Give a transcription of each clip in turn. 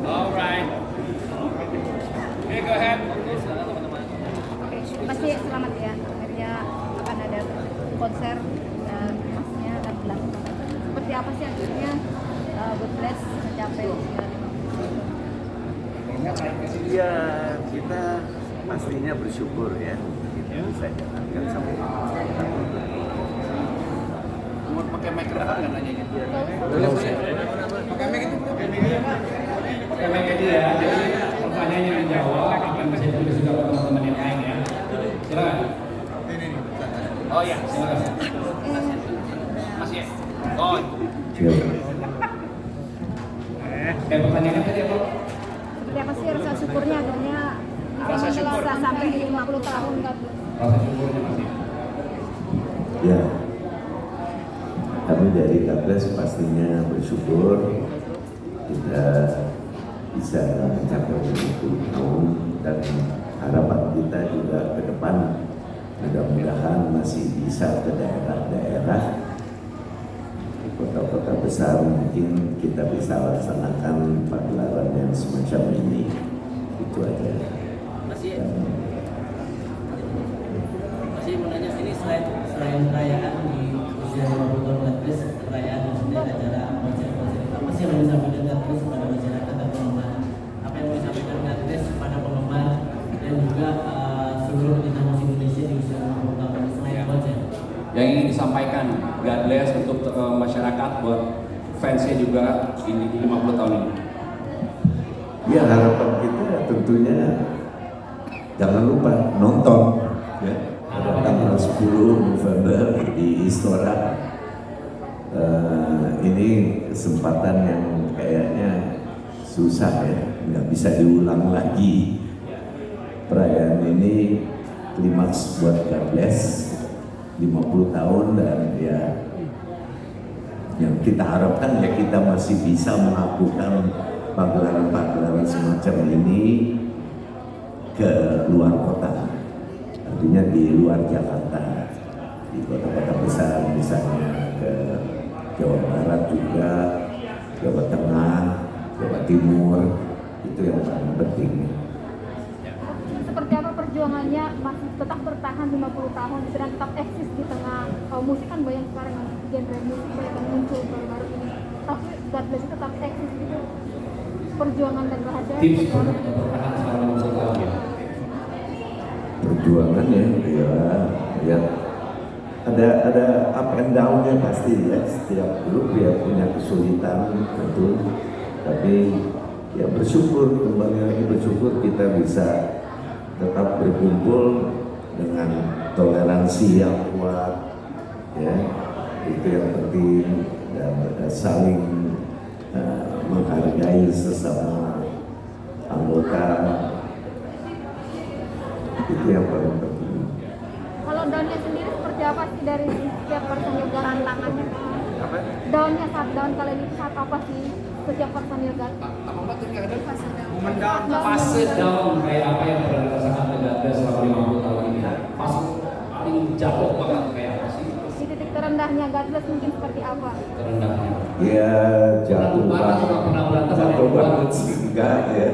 Alright. Okay, go ahead. Oke, pasti selamat ya. Akhirnya akan ada konser dan masnya akan dilakukan. Seperti apa sih akhirnya God Bless mencapai usia 50? Ya, kita pastinya bersyukur ya. Kita bisa jalankan sampai Mau pakai mikrofon nggak nanya? Pakai mic itu. Pakai mic aja ya. Jadi pertanyaannya yang jawab akan bisa ditulis juga ke teman-teman yang lain ya. Silakan. Oh ya, silakan. Mas ya. On. Pertanyaannya tadi apa? Seperti apa sih rasa syukurnya akhirnya bisa mengelasa sampai 50 tahun God Bless? Rasa syukurnya Mas ya. ya. Kami dari Kaples pastinya bersyukur kita bisa mencapai 50 tahun dan harapan kita juga ke depan mudah-mudahan masih bisa ke daerah-daerah di kota-kota besar mungkin kita bisa laksanakan pagelaran yang semacam ini. Itu aja. Masih mau nanya ini selain perayaan di usia 50 tahun God Bless, perayaan maksudnya acara konser-konser itu masih yang mau disampaikan God Bless kepada masyarakat dan penggemar, apa yang mau disampaikan God Bless kepada penggemar dan juga seluruh pecinta musik Indonesia di usia 50 tahun selain konser Yang ingin disampaikan God Bless untuk masyarakat buat fansnya juga ini 50 tahun ini. Ya, harapan kita tentunya jangan lupa nonton ya. Pada tanggal 10 November di Istora. Ini kesempatan yang kayaknya susah ya, nggak bisa diulang lagi. Perayaan ini klimaks buat God Bless 50 tahun dan ya yang kita harapkan ya kita masih bisa melakukan pagelaran-pagelaran semacam ini ke luar kota, artinya di luar Jakarta, di kota-kota besar misalnya ke Jawa Barat juga, Jawa Tengah, Jawa Timur, itu yang paling penting. Seperti apa perjuangannya masih tetap bertahan 50 tahun dan tetap eksis di tengah musik kan banyak sekarang genre musik banyak yang muncul baru-baru ini, tapi God Bless itu tetap eksis gitu. Perjuangan dan rahasia Tips untuk bertahan selama 50 tahun ya. Perjuangan ya ada up and down-nya pasti ya, setiap grup ya punya kesulitan tentu, tapi ya bersyukur, kembali lagi bersyukur kita bisa tetap berkumpul dengan toleransi yang kuat ya, itu yang penting, dan saling menghargai sesama anggota, itu yang paling penting. Kalau daunnya sendiri seperti apa sih dari setiap personil tantangannya? Apa? Daunnya saat daun kali ini saat apa sih setiap personil God? Fase down kayak apa yang pernah dirasakan God Bless selama 50 tahun ini? Fase paling jatuh banget kayak apa sih? Di titik terendahnya God Bless mungkin seperti apa? Terendahnya. Ya jatuh Pernah berantem jatuh banget sih enggak ya.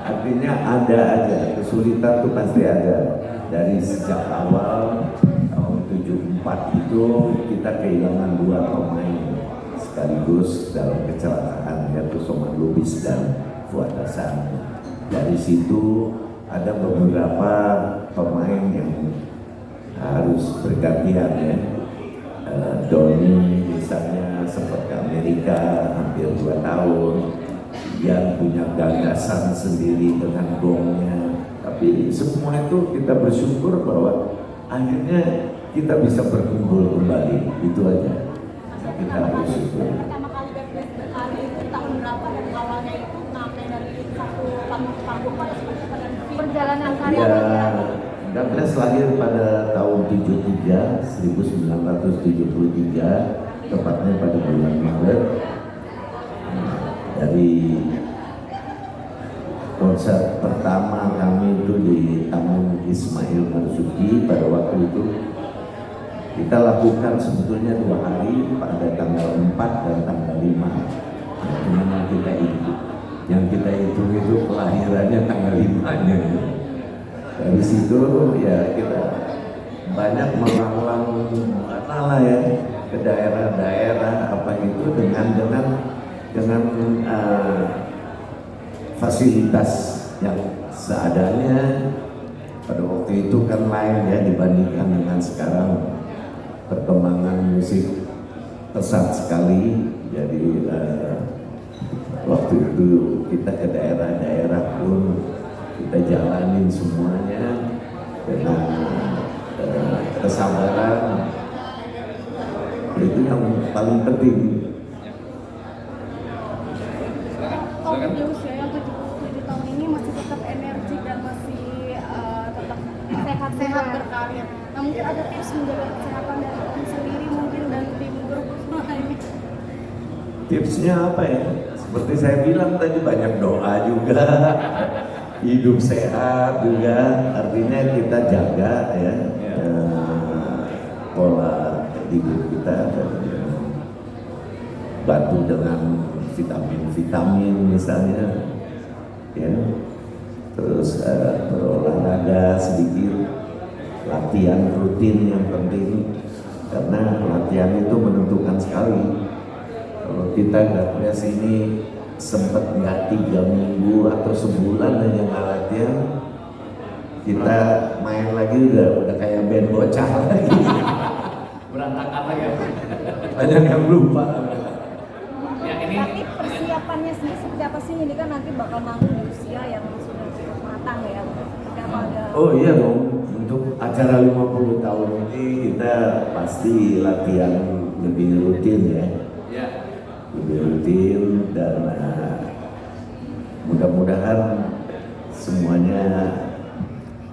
Artinya ada aja, kesulitan tuh pasti ada. Dari sejak awal tahun 74 itu kita kehilangan 2 pemain sekaligus dalam kecelakaan, yaitu Soman Lubis dan Fuad Hasan. Dari situ ada beberapa pemain yang harus bergantian ya. Doni misalnya sempat ke Amerika hampir 2 tahun, dia punya gagasan sendiri dengan gongnya, tapi semua itu kita bersyukur bahwa akhirnya kita bisa berkumpul kembali, itu aja kita bersyukur. Pertama kali God Bless berkarya itu tahun berapa dan awalnya itu ngapain dari satu panggung pada perjalanan karya? Ya, God Bless lahir pada tahun 1973, tepatnya pada bulan Maret. Dari konser pertama kami itu di Taman Ismail Marzuki, pada waktu itu kita lakukan sebetulnya 2 hari pada tanggal 4 dan tanggal 5. Nah, cuman yang kita hitung itu kelahirannya tanggal 5-nya. Dari situ ya kita banyak melalang mana lah ya ke daerah-daerah apa itu dengan fasilitas yang seadanya. Pada waktu itu kan lain ya dibandingkan dengan sekarang, perkembangan musik pesat sekali. Jadi waktu itu kita ke daerah-daerah pun kita jalanin semuanya dengan kesabaran. Itu yang paling penting. Om di usia yang 77 tahun ini masih tetap energik dan masih tetap sehat berkarir. Nah, mungkin ada tips menjaga kesehatan dari Om sendiri mungkin dan tim grup lainnya. Tipsnya apa ya? Seperti saya bilang tadi, banyak doa juga, hidup sehat juga. Artinya kita jaga ya pola hidup kita, dan bantu dengan vitamin misalnya, ya. Terus berolahraga sedikit, latihan rutin yang penting, karena latihan itu menentukan sekali. Kalau kita nggak punya sini sempat nggak 3 minggu atau sebulan hanya nggak latihan, kita main lagi udah kayak band bocah lagi. Berantakan lagi ya. Banyak yang lupa. Ya, ini Tapi persiapannya sendiri seperti apa sih? Ini kan nanti bakal manggung di usia yang sudah cukup matang ya. Seperti apa ada? Oh iya dong, untuk acara 50 tahun ini kita pasti latihan lebih rutin ya. ya. Lebih rutin, dan mudah-mudahan semuanya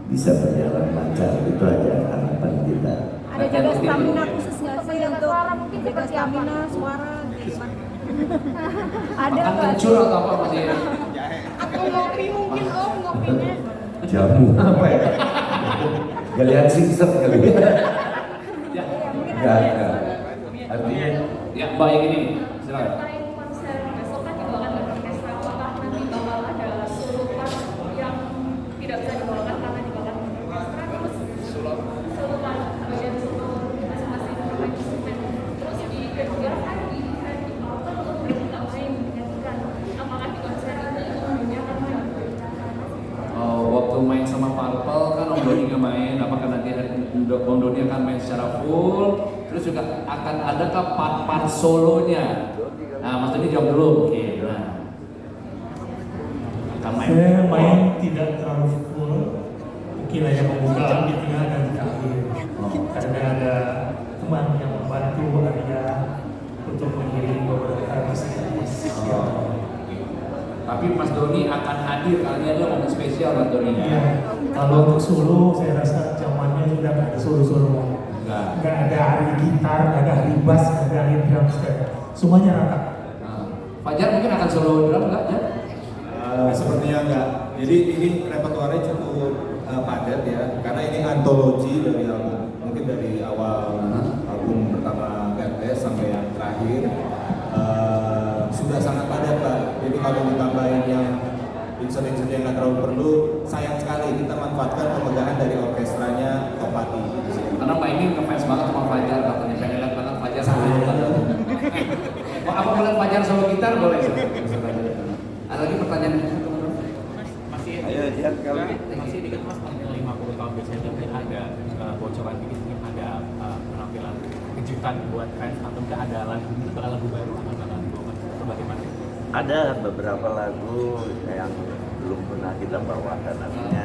bisa berjalan lancar. Itu aja harapan kita. Ada jaga stamina khusus nggak sih untuk suara mungkin jaga stamina suara? Ada Makan nggak? kencur atau apa masih? Atau ngopi mungkin Om ngopinya? Jamu apa ya? Galian singset kali ya? Ya, Iya mungkin Enggak, ada. enggak. Artinya ya Mbak yang ini, silakan. Terkait konser besok kan juga akan ada orkestra, apakah nanti bakal ada solo part yang tidak bisa dibawakan karena dibawakan orkestra, terus solo part bagian solo masing-masing bermain instrumen, terus di kedua kan di Alter untuk mereka main menyanyikan, apakah di konser ini dia akan main? Waktu main sama Purple kan Om Doni nggak main, apakah nanti Om Doni akan main secara full? Terus juga akan adakah part-part solonya? Nah, Mas Doni jawab dulu. Oke, nah. Akan main. Saya main tidak terlalu full, mungkin hanya membuka di tengah dan di akhir. Karena ada teman yang membantu Arya untuk mengirim beberapa artis-artis. Tapi Mas Doni akan hadir, kali ini adalah momen spesial Mas Doni. Ya, kalau untuk solo, saya rasa zamannya sudah nggak ada solo-solo. Nggak ada hari gitar, nggak ada hari bass, nggak ada hari drum set. Semuanya rata. Nah, Fajar mungkin akan solo drum nggak, Jar? Sepertinya enggak. Jadi ini repertoarnya cukup padat ya, karena ini antologi dari album, mungkin dari awal album pertama Gardes sampai yang terakhir sudah sangat padat Pak. Jadi kalau ditambahin yang insert-insert yang nggak terlalu perlu, sayang sekali. Kita manfaatkan kemegahan dari orkestranya Topati. Karena Pak ini ngefans banget sama Fajar, katanya pengen lihat banget Fajar solo gitar. Mau apa boleh Fajar solo gitar boleh? Ada lagi pertanyaan? ayo lihat kalau Masih dikit mas, 50 tahun biasanya mungkin ada bocoran dikit, mungkin ada penampilan kejutan buat fans atau mungkin ada lagu baru atau bakal dibawakan atau bagaimana? ada beberapa lagu yang belum pernah kita bawakan, artinya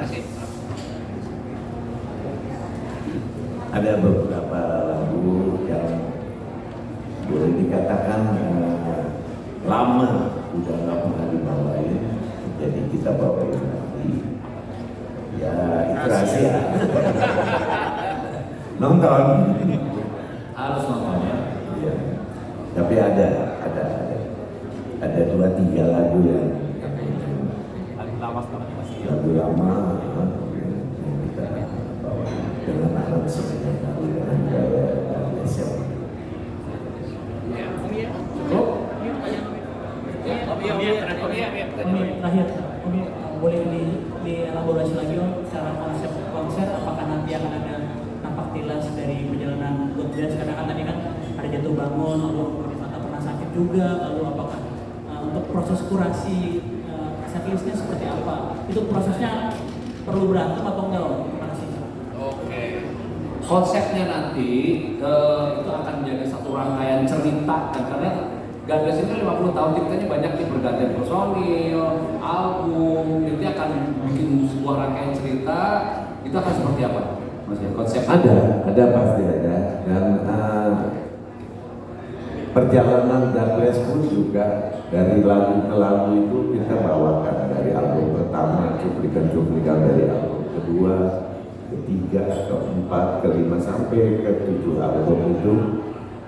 ada beberapa lagu yang boleh dikatakan lama udah nggak pernah dibawain, jadi kita bawain lagi. Ya itu rahasia. Nonton. Harus nonton ya. Iya. Tapi ada 2-3 lagu yang Lagu lama banget masih ya. lagu lama yang kita bawain dengan aransemen yang baru, dengan gaya kemudian sekarang kan tadi kan ada jatuh bangun, lalu Rifata pernah sakit juga, lalu apakah untuk proses kurasi setlistnya seperti apa? Itu prosesnya perlu berantem atau enggak Om? Terima kasih. Oke. Konsepnya nanti itu akan menjadi satu rangkaian cerita kan, karena God Bless itu 50 tahun ceritanya banyak nih, bergantian personil, album, itu akan bikin sebuah rangkaian cerita. Itu akan seperti apa? Mas ya, konsep Ada pasti ada, dan perjalanan God Bless pun juga dari lagu ke lagu itu kita bawakan dari album pertama, cuplikan-cuplikan dari album kedua, ketiga, keempat, kelima sampai ke-7 album itu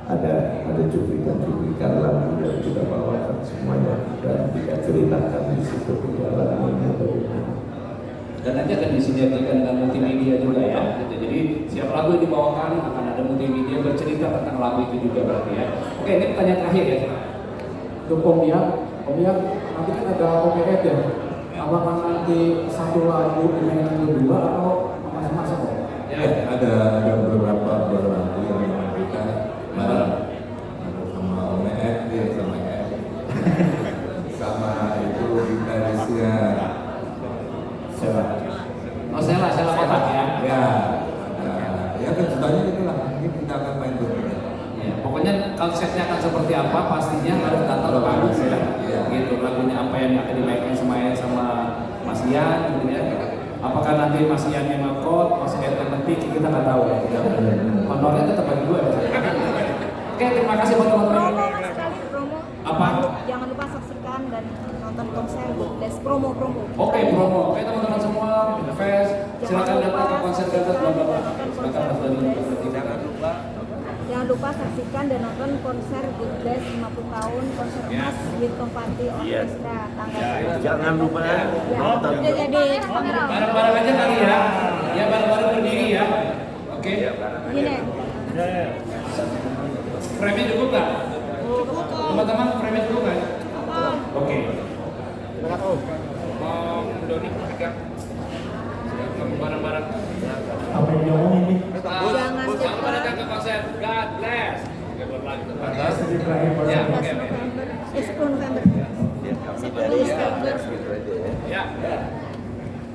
ada cuplikan-cuplikan lagu yang kita bawakan semuanya dan kita ceritakan di situ perjalanannya bagaimana. dan nanti akan disinergikan dengan multimedia juga ya. Jadi setiap lagu yang dibawakan akan ada multimedia bercerita tentang lagu itu juga berarti ya. Oke, ini pertanyaan terakhir ya. Untuk Om Yang, nanti kan ada OPF ya. Apakah nanti satu lagu dimainkan kedua atau masing-masing? Ya, ada beberapa lagu yang kita bareng sama OMF ya, sama EF sama itu gitarisnya oh Sela kotak ya. Ya kejutannya itulah, ini kita akan main berdua. Ya, pokoknya konsepnya akan seperti apa pastinya harus datang ke Paris ya. Gitu, lagunya apa yang akan dimainkan sama Mas Ian gitu ya. Apakah nanti Mas Ian yang nge-code, Mas Ian yang ngetik, kita nggak tahu ya. Honornya tetap bagi dua ya. Oke, terima kasih buat teman-teman. Promo Mas, sekali promo. Apa? Jangan lupa saksikan dan nonton konser God Bless, promo. Oke, promo. Oke teman-teman semua, fans, silakan datang ke konser Gatot bla. Silakan Mas Bani. Jangan lupa saksikan dan nonton konser God Bless 50 tahun konser emas with Kompati Orkestra tanggal Jangan lupa nonton. Udah jadi Bareng-bareng aja kali ya. Ya bareng-bareng berdiri ya. Oke. gini. Frame-nya cukup nggak? Teman-teman, frame-nya cukup nggak? Oke. Doni pegang. Bareng-bareng. Apa yang diomongin nih? Jangan lupa datang ke konser God Bless. Oke, buat lagi. Jadi terakhir Ya, 10 oke. November. 10 November. 10 November. Ya.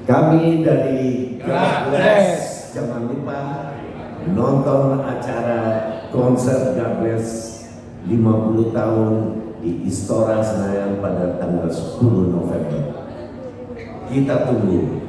Kami dari God Bless, jangan lupa nonton acara konser God Bless 50 tahun di Istora Senayan pada tanggal 10 November. Kita tunggu.